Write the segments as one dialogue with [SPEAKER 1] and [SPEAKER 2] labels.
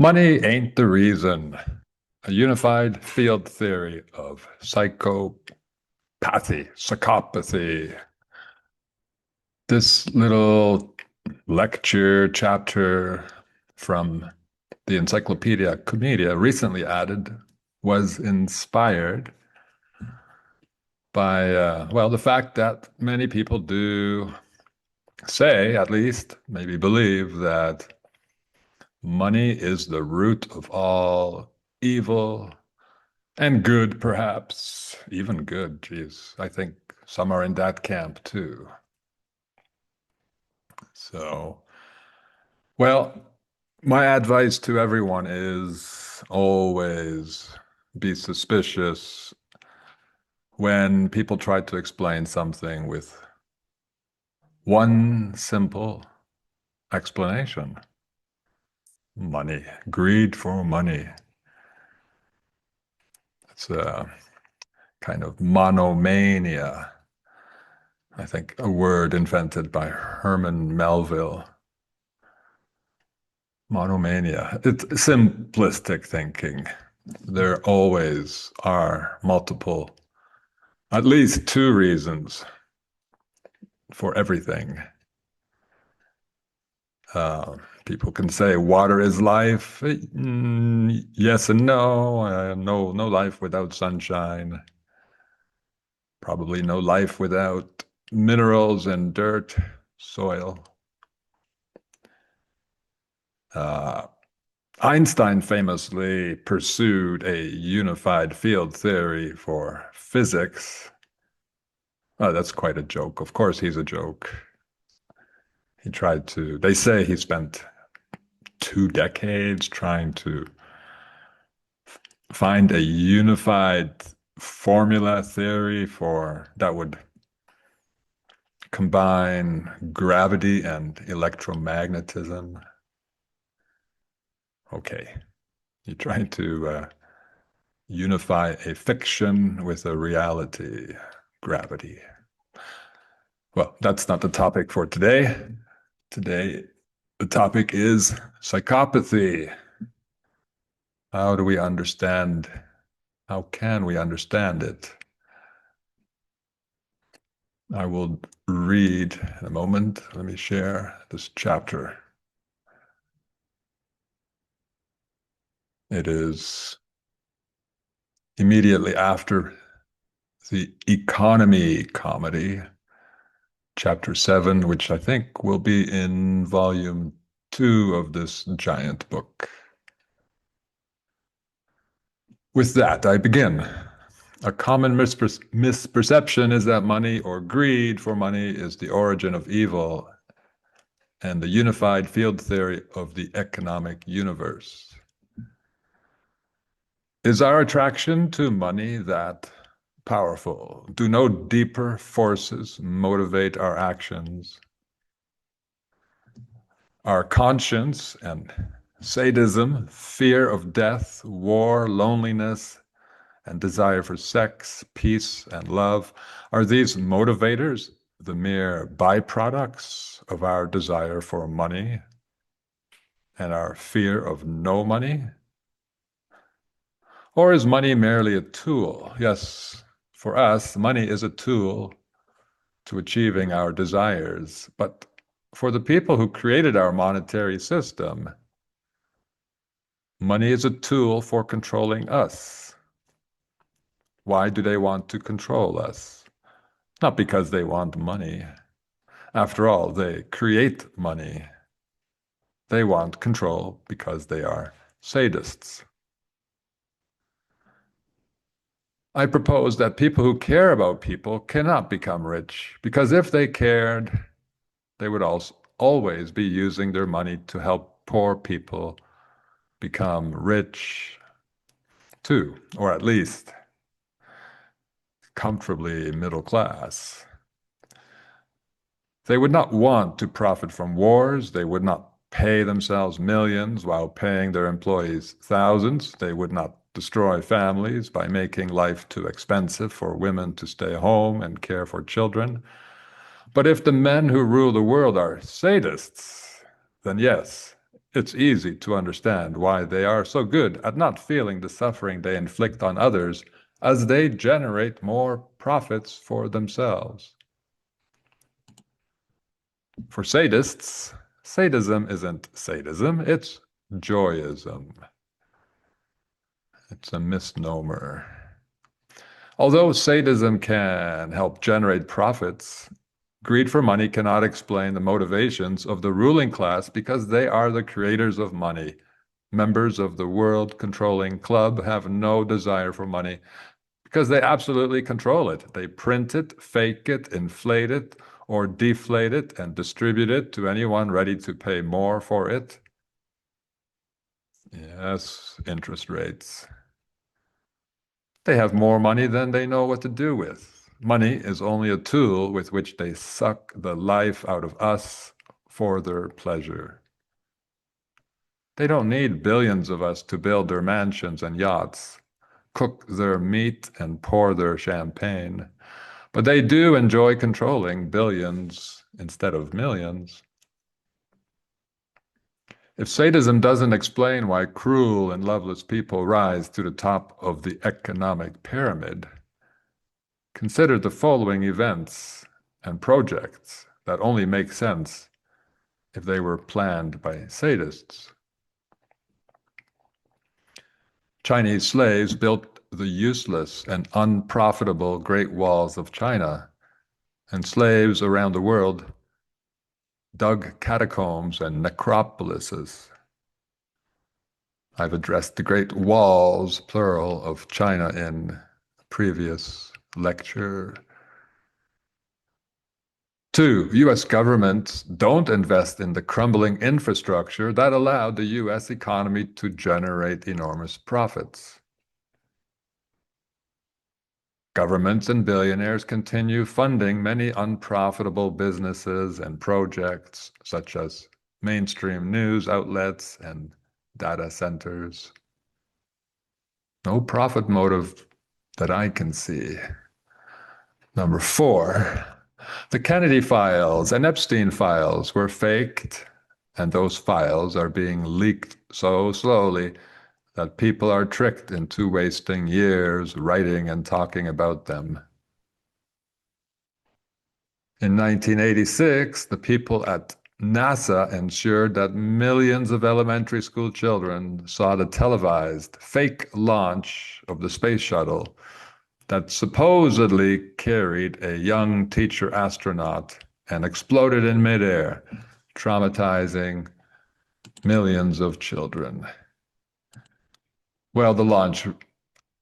[SPEAKER 1] Money ain't the reason. A unified field theory of psychopathy. This little lecture chapter from the Encyclopedia Comedia recently added was inspired by, well, the fact that many people do say, at least, maybe believe that money is the root of all evil. And good, perhaps. Even good, geez. I think some are in that camp too. So, well, my advice to everyone is always be suspicious when people try to explain something with one simple explanation. Money, greed for money. It's a kind of monomania. I think a word invented by Herman Melville. Monomania. It's simplistic thinking. There always are multiple, at least two reasons for everything. People can say water is life. Yes and no. No life without sunshine. Probably no life without minerals and dirt, soil. Uh, Einstein famously pursued a unified field theory for physics. Oh, that's quite a joke. Of course, he's a joke. They say he spent 2 decades trying to find a unified formula theory that would combine gravity and electromagnetism. Okay, you try to unify a fiction with a reality, gravity. Well, that's not the topic for today. Today, the topic is psychopathy. How do we understand? How can we understand it? I will read in a moment. Let me share this chapter. It is immediately after the economy comedy, chapter 7, which I think will be in volume 2 of this giant book. With that, I begin. A common misperception is that money or greed for money is the origin of evil and the unified field theory of the economic universe. Is our attraction to money that powerful? Do no deeper forces motivate our actions? Our conscience and sadism, fear of death, war, loneliness, and desire for sex, peace, and love, are these motivators the mere byproducts of our desire for money and our fear of no money? Or is money merely a tool? Yes, for us, money is a tool to achieving our desires. But for the people who created our monetary system, money is a tool for controlling us. Why do they want to control us? Not because they want money. After all, they create money. They want control because they are sadists. I propose that people who care about people cannot become rich, because if they cared, they would also always be using their money to help poor people become rich too, or at least comfortably middle class. They would not want to profit from wars. They would not pay themselves millions while paying their employees thousands. They would not destroy families by making life too expensive for women to stay home and care for children. But if the men who rule the world are sadists, then yes, It's easy to understand why they are so good at not feeling the suffering they inflict on others, as they generate more profits for themselves. For sadists, sadism isn't sadism, it's joyism. It's a misnomer. Although sadism can help generate profits, greed for money cannot explain the motivations of the ruling class because they are the creators of money. Members of the world-controlling club have no desire for money because they absolutely control it. They print it, fake it, inflate it, or deflate it and distribute it to anyone ready to pay more for it. Yes, interest rates. They have more money than they know what to do with. Money is only a tool with which they suck the life out of us for their pleasure. They don't need billions of us to build their mansions and yachts, cook their meat and pour their champagne. But they do enjoy controlling billions instead of millions. If sadism doesn't explain why cruel and loveless people rise to the top of the economic pyramid, consider the following events and projects that only make sense if they were planned by sadists. Chinese slaves built the useless and unprofitable Great Walls of China, and slaves around the world dug catacombs and necropolises. I've addressed the Great Walls, plural, of China in a previous lecture. 2, U.S. governments don't invest in the crumbling infrastructure that allowed the U.S. economy to generate enormous profits. Governments and billionaires continue funding many unprofitable businesses and projects, such as mainstream news outlets and data centers. No profit motive that I can see. Number 4, the Kennedy files and Epstein files were faked, and those files are being leaked so slowly that people are tricked into wasting years writing and talking about them. In 1986, the people at NASA ensured that millions of elementary school children saw the televised fake launch of the space shuttle that supposedly carried a young teacher astronaut and exploded in midair, traumatizing millions of children. Well, the launch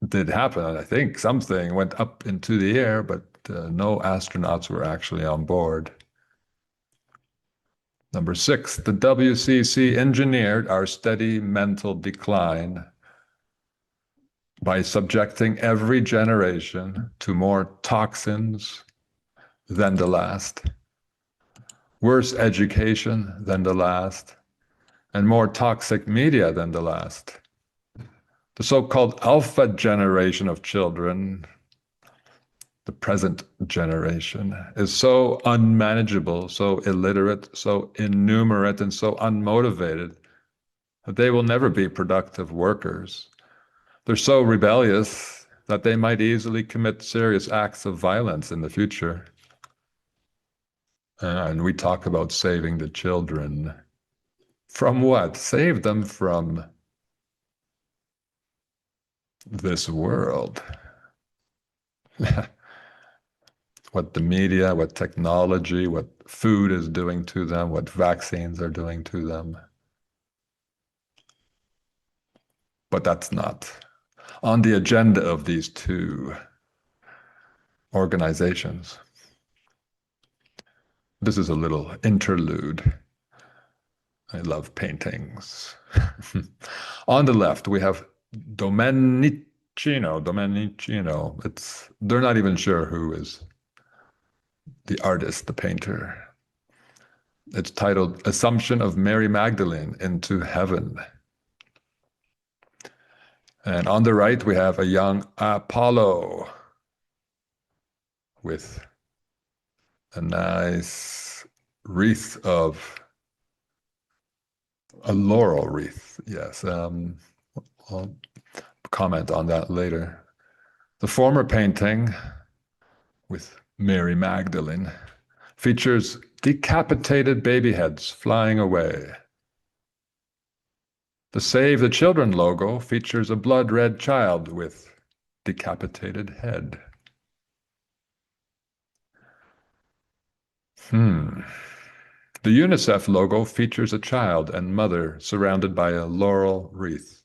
[SPEAKER 1] did happen, and I think something went up into the air, but no astronauts were actually on board. Number 6, the WCC engineered our steady mental decline by subjecting every generation to more toxins than the last, worse education than the last, and more toxic media than the last. The so-called alpha generation of children, the present generation, is so unmanageable, so illiterate, so innumerate, and so unmotivated that they will never be productive workers. They're so rebellious that they might easily commit serious acts of violence in the future. And we talk about saving the children. From what? Save them from this world. What the media, what technology, what food is doing to them, what vaccines are doing to them. But that's not on the agenda of these two organizations. This is a little interlude. I love paintings. On the left, we have Domenichino. They're not even sure who is the artist, the painter. It's titled Assumption of Mary Magdalene into Heaven. And on the right, we have a young Apollo with a nice wreath of A laurel wreath, yes. I'll comment on that later. The former painting with Mary Magdalene features decapitated baby heads flying away. The Save the Children logo features a blood-red child with decapitated head. The UNICEF logo features a child and mother surrounded by a laurel wreath.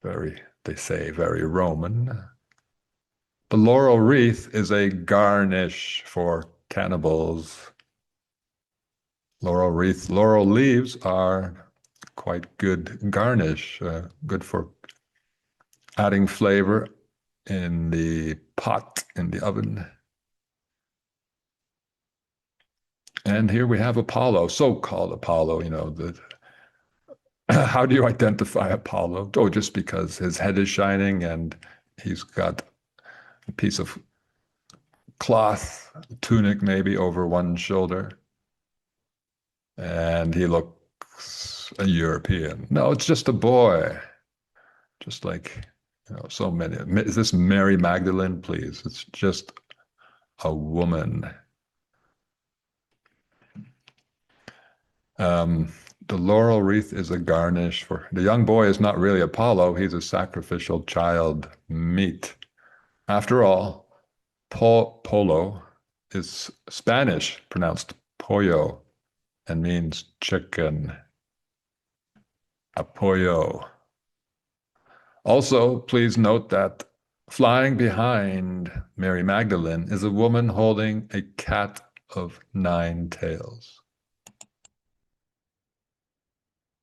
[SPEAKER 1] Very, they say, very Roman. The laurel wreath is a garnish for cannibals. Laurel wreath, laurel leaves are quite good garnish, good for adding flavor in the pot in the oven. And here we have Apollo, so-called Apollo, how do you identify Apollo? Oh, just because his head is shining and he's got a piece of cloth, tunic maybe over one shoulder, and he looks a European. No, it's just a boy, just like, so many. Is this Mary Magdalene? Please, it's just a woman. The laurel wreath is a garnish for the young boy is not really Apollo, he's a sacrificial child meat. After all, polo is Spanish, pronounced pollo, and means chicken. Apoyo. Also, please note that flying behind Mary Magdalene is a woman holding a cat of 9 tails.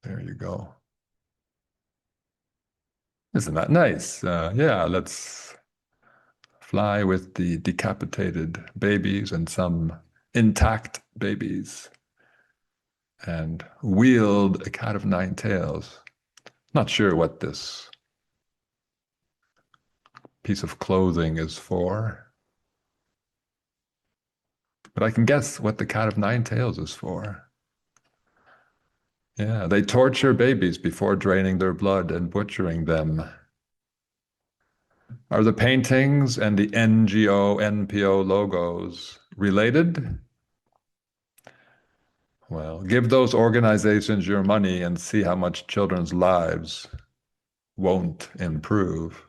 [SPEAKER 1] There you go. Isn't that nice? Yeah, let's fly with the decapitated babies and some intact babies and wield a cat of 9 tails. Not sure what this piece of clothing is for, but I can guess what the cat of 9 tails is for. Yeah, they torture babies before draining their blood and butchering them. Are the paintings and the NGO, NPO logos related? Well, give those organizations your money and see how much children's lives won't improve.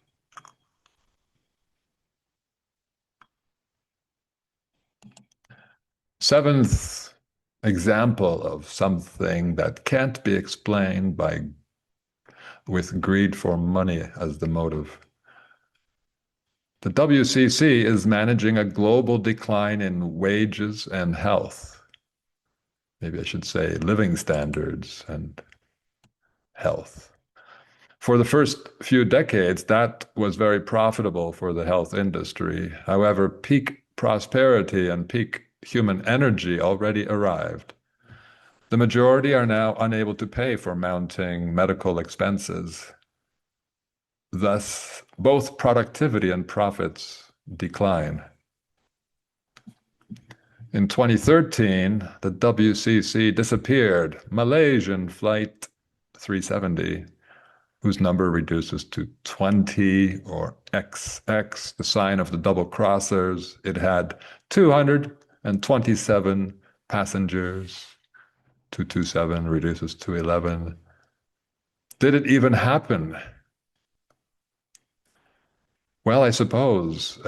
[SPEAKER 1] Seventh example of something that can't be explained with greed for money as the motive. The WCC is managing a global decline in wages and health. Maybe I should say living standards and health. For the first few decades, that was very profitable for the health industry. However, peak prosperity and peak human energy already arrived. The majority are now unable to pay for mounting medical expenses. Thus, both productivity and profits decline. In 2013, the WCC disappeared. Malaysian Flight 370, whose number reduces to 20 or XX, the sign of the double crossers. It had 227 passengers. 227 reduces to 11. Did it even happen? Well, I suppose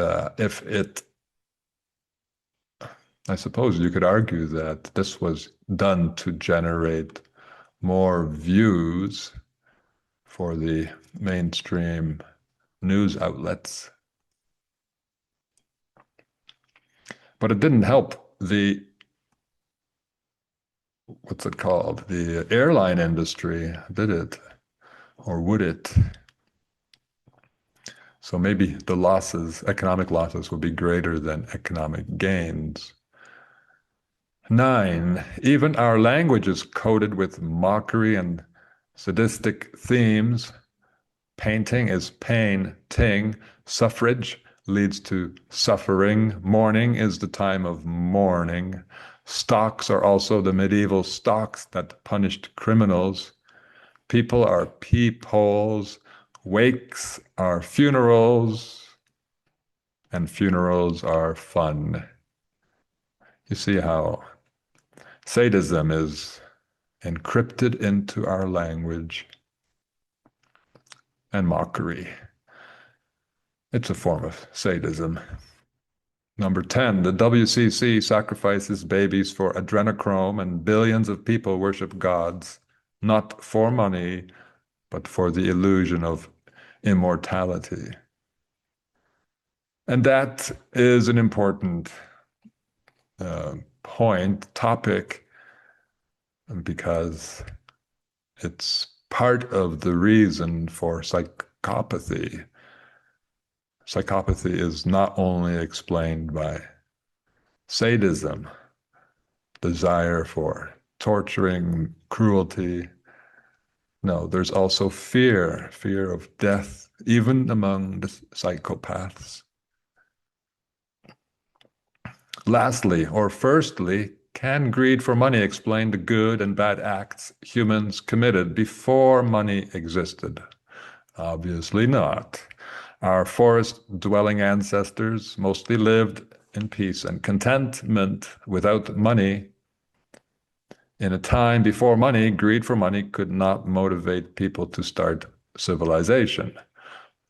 [SPEAKER 1] I suppose you could argue that this was done to generate more views for the mainstream news outlets. But it didn't help what's it called? The airline industry, did it? Or would it? So maybe the losses, economic losses, will be greater than economic gains. 9, even our language is coated with mockery and sadistic themes. Painting is pain-ting. Suffrage leads to suffering. Mourning is the time of mourning. Stocks are also the medieval stocks that punished criminals. People are peepholes. Wakes are funerals. And funerals are fun. You see how sadism is encrypted into our language, and mockery. It's a form of sadism. Number 10, the WCC sacrifices babies for adrenochrome, and billions of people worship gods, not for money, but for the illusion of immortality. And that is an important topic, because it's part of the reason for psychopathy. Psychopathy is not only explained by sadism, desire for torturing, cruelty. No, there's also fear of death, even among the psychopaths. Lastly, or firstly, can greed for money explain the good and bad acts humans committed before money existed? Obviously not. Our forest-dwelling ancestors mostly lived in peace and contentment without money. In a time before money, greed for money could not motivate people to start civilization.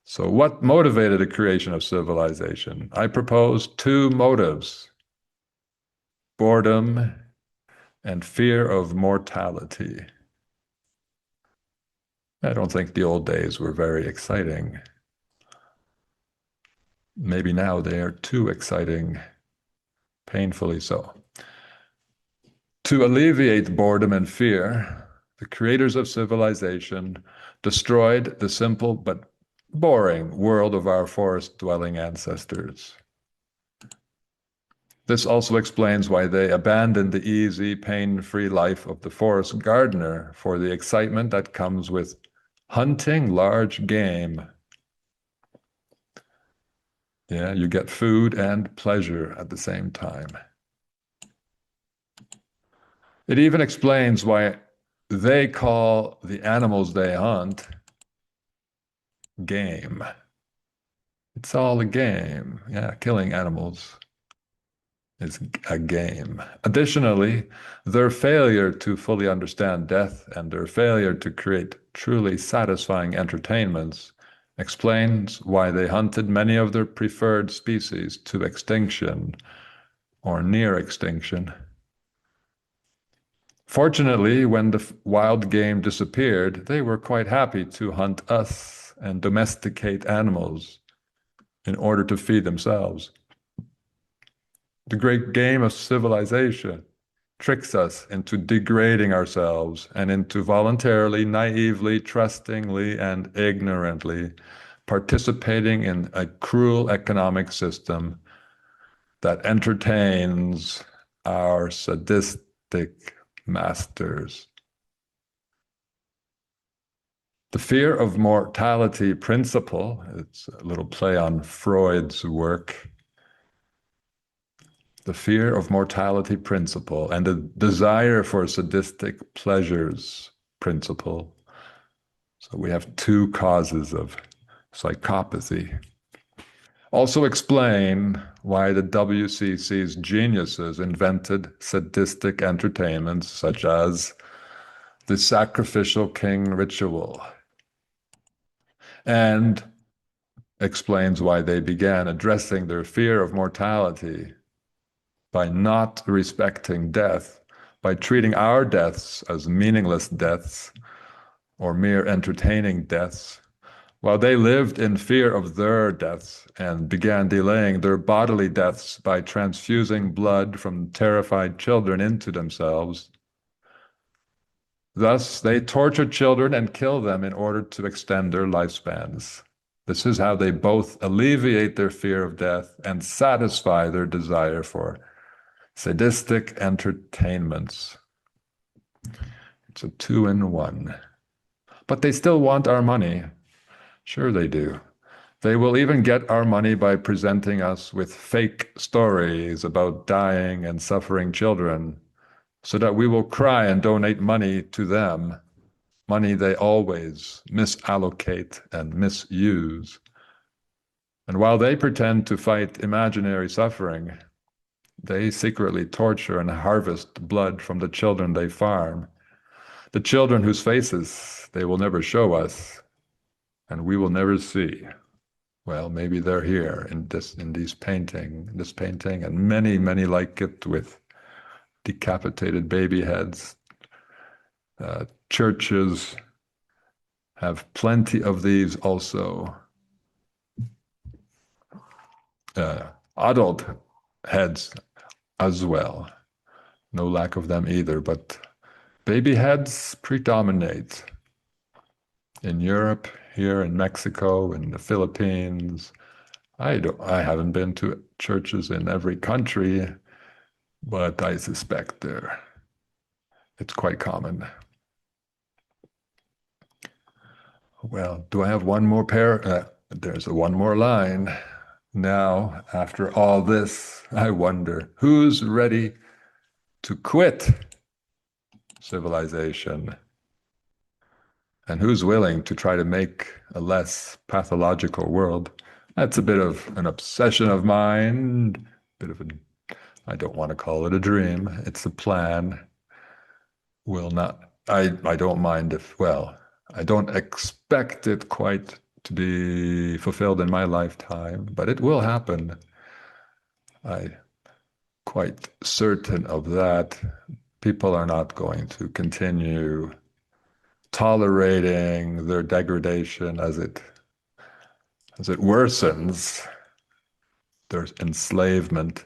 [SPEAKER 1] So what motivated the creation of civilization? I propose two motives: boredom and fear of mortality. I don't think the old days were very exciting. Maybe now they are too exciting, painfully so. To alleviate boredom and fear, the creators of civilization destroyed the simple but boring world of our forest-dwelling ancestors. This also explains why they abandoned the easy, pain-free life of the forest gardener for the excitement that comes with hunting large game. Yeah, you get food and pleasure at the same time. It even explains why they call the animals they hunt game. It's all a game. Yeah, killing animals is a game. Additionally, their failure to fully understand death and their failure to create truly satisfying entertainments explains why they hunted many of their preferred species to extinction or near extinction. Fortunately, when the wild game disappeared, they were quite happy to hunt us and domesticate animals in order to feed themselves. The great game of civilization tricks us into degrading ourselves and into voluntarily, naively, trustingly, and ignorantly participating in a cruel economic system that entertains our sadistic masters. The fear of mortality principle, it's a little play on Freud's work. The fear of mortality principle and the desire for sadistic pleasures principle. So we have two causes of psychopathy. Also explain why the WCC's geniuses invented sadistic entertainments such as the sacrificial king ritual, and explains why they began addressing their fear of mortality by not respecting death, by treating our deaths as meaningless deaths or mere entertaining deaths, while they lived in fear of their deaths and began delaying their bodily deaths by transfusing blood from terrified children into themselves. Thus, they torture children and kill them in order to extend their lifespans. This is how they both alleviate their fear of death and satisfy their desire for sadistic entertainments. It's a 2-in-1. But they still want our money. Sure they do. They will even get our money by presenting us with fake stories about dying and suffering children, so that we will cry and donate money to them, money they always misallocate and misuse. And while they pretend to fight imaginary suffering, they secretly torture and harvest blood from the children they farm, the children whose faces they will never show us and we will never see. Well, maybe they're here in this painting, and many, many like it, with decapitated baby heads. Churches have plenty of these also. Adult heads as well. No lack of them either, but baby heads predominate. In Europe, here in Mexico, in the Philippines. I haven't been to churches in every country, but I suspect it's quite common. Well, do I have one more pair? There's one more line. Now, after all this, I wonder who's ready to quit civilization and who's willing to try to make a less pathological world. That's a bit of an obsession of mine, I don't want to call it a dream. It's a plan. I don't mind if, well, I don't expect it quite to be fulfilled in my lifetime, but it will happen. I'm quite certain of that. People are not going to continue tolerating their degradation as it worsens, their enslavement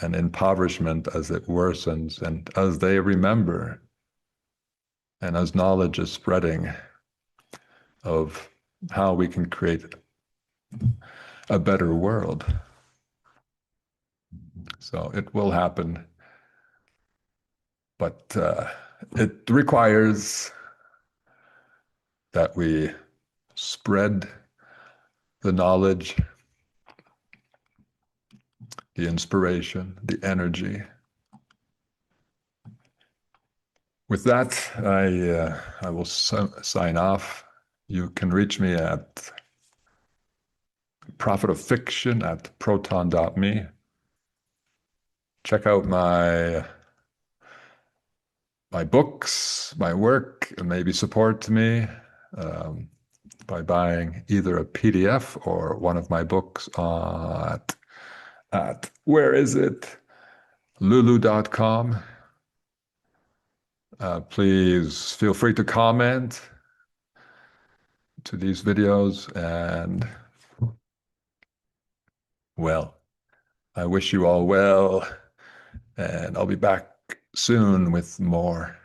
[SPEAKER 1] and impoverishment as it worsens, and as they remember, and as knowledge is spreading of how we can create a better world. So it will happen, but it requires that we spread the knowledge, the inspiration, the energy. With that, I will sign off. You can reach me at prophetoffiction@proton.me. Check out my books, my work, and maybe support me by buying either a PDF or one of my books at where is it? Lulu.com. Please feel free to comment to these videos, and well, I wish you all well, and I'll be back soon with more.